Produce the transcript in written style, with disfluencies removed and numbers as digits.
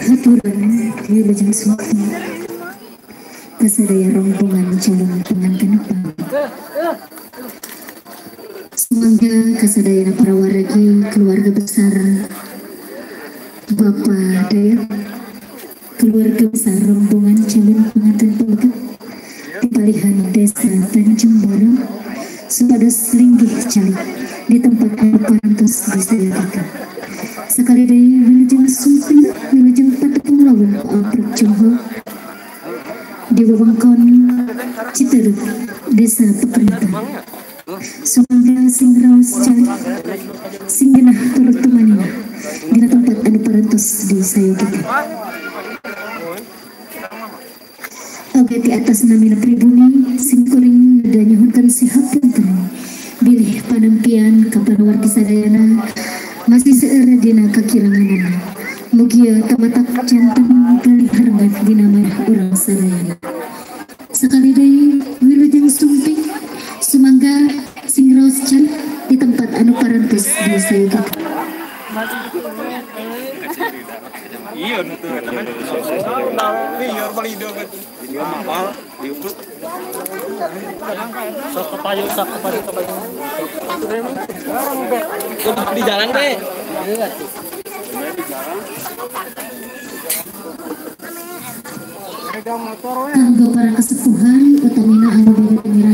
Haturan wilujeng suatu kasadaya rombongan calon pengantin semangga kasadaya para waragi keluarga besar Bapak Dayat, keluarga besar rombongan calon pengantin penggantin di palihan desa Tanjung Boro supados linggih calik di tempat parantos disediakan. Sekali dari wilujeng sumping wilujeng patepung lawung Aprek Jumbo di wewengkon Citerep desa Pekerita sumangga sing raos calik sing genah turut tumanina dina tempat anu parantos di sayo kita oke di atas namina pribumi sing kuring ngedanyahunkan sihab punten bilih panampian kapan wargi sadayana masih seera dina kakiranganana mugia tamatak jantung kali hargat dina marah urang sadayana sekali deui wilujeng sumping sumangga sing raos can di tempat anu parantos di sayo kita iya nutu teman iya balido kan apa diukur sok kepayu di jalan deh kanggo para kesepuhan utamina anu beda